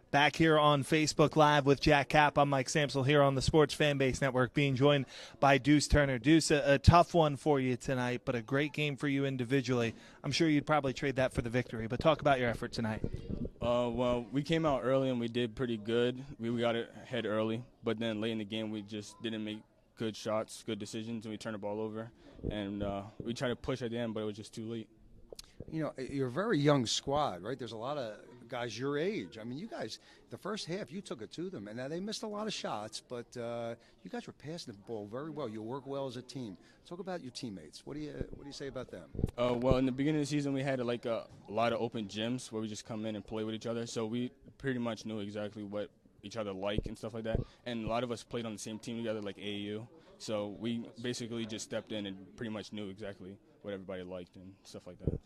Back here on Facebook Live with Jack Kapp. I'm Mike Samsel here on the Sports Fanbase Network, being joined by Deuce Turner. Deuce, a tough one for you tonight, but a great game for you individually. I'm sure you'd probably trade that for the victory, but talk about your effort tonight. Well, we came out early and we did pretty good. We got ahead early, but then late in the game we just didn't make good shots, good decisions, and we turned the ball over. And we tried to push at the end, but it was just too late. You know, you're a very young squad, right? There's a lot of guys your age. I mean, you guys, the first half, you took it to them. And now they missed a lot of shots, but you guys were passing the ball very well. You work well as a team. Talk about your teammates. What do you say about them? Well, in the beginning of the season, we had like a lot of open gyms where we just come in and play with each other. So we pretty much knew exactly what each other like and stuff like that. And a lot of us played on the same team together, like AAU. So we basically just stepped in and pretty much knew exactly what everybody liked and stuff like that.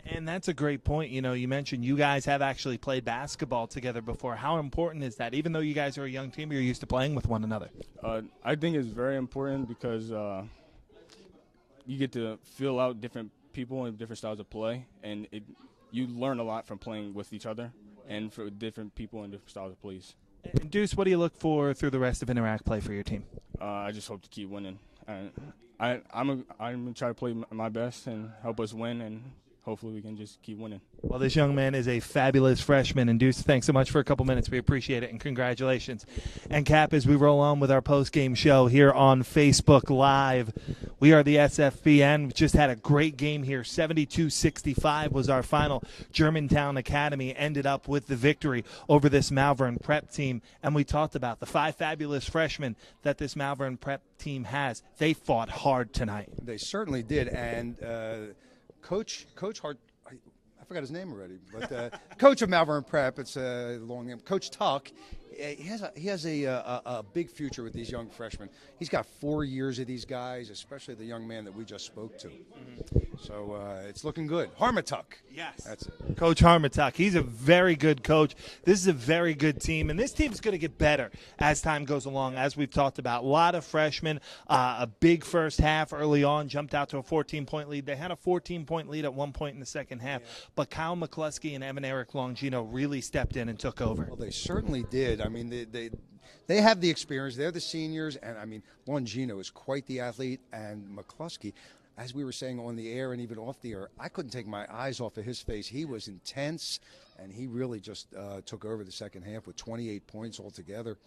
And that's a great point. You know, you mentioned you guys have actually played basketball together before. How important is that? Even though you guys are a young team, you're used to playing with one another. I think it's very important because you get to feel out different people and different styles of play, and you learn a lot from playing with each other and for different people and different styles of plays. And Deuce, what do you look for through the rest of Interact play for your team? I just hope to keep winning. I'm gonna try to play my best and help us win, and hopefully we can just keep winning. Well, this young man is a fabulous freshman. And Deuce, thanks so much for a couple minutes. We appreciate it, and congratulations. And Cap, as we roll on with our post-game show here on Facebook Live, we are the SFBN. We just had a great game here. 72-65 was our final. Germantown Academy ended up with the victory over this Malvern prep team. And we talked about the 5 fabulous freshmen that this Malvern prep team has. They fought hard tonight. They certainly did. And Coach Hart, I forgot his name already, but coach of Malvern Prep, it's a long name, Coach Tuck, he has a big future with these young freshmen. He's got 4 years of these guys, especially the young man that we just spoke to. So it's looking good. Harmatuck. Yes. That's it. Coach Harmatuck. He's a very good coach. This is a very good team, and this team's going to get better as time goes along, as we've talked about. A lot of freshmen, a big first half early on, jumped out to a 14-point lead. They had a 14-point lead at one point in the second half, but Kyle McCluskey and Evan Eric Longino really stepped in and took over. Well, they certainly did. I mean, they have the experience. They're the seniors, and, I mean, Longino is quite the athlete, and McCluskey, as we were saying on the air and even off the air, I couldn't take my eyes off of his face. He was intense, and he really just took over the second half with 28 points altogether.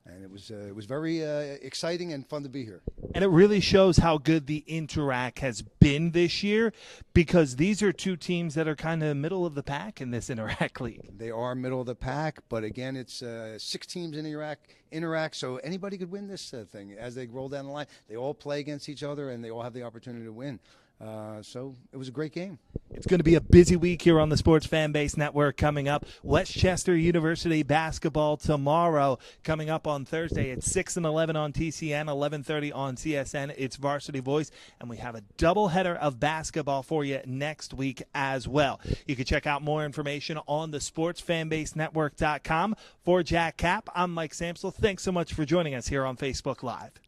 And it was very exciting and fun to be here. And it really shows how good the Interact has been this year, because these are two teams that are kind of middle of the pack in this Interact league. They are middle of the pack, but again, it's 6 teams in Interact, so anybody could win this thing as they roll down the line. They all play against each other, and they all have the opportunity to win. So it was a great game. It's going to be a busy week here on the Sports Fanbase Network coming up. Westchester University basketball tomorrow. Coming up on Thursday at 6 and 11 on TCN, 11:30 on CSN. It's Varsity Voice, and we have a doubleheader of basketball for you next week as well. You can check out more information on the sportsfanbasenetwork.com. For Jack Kapp, I'm Mike Samsel. Thanks so much for joining us here on Facebook Live.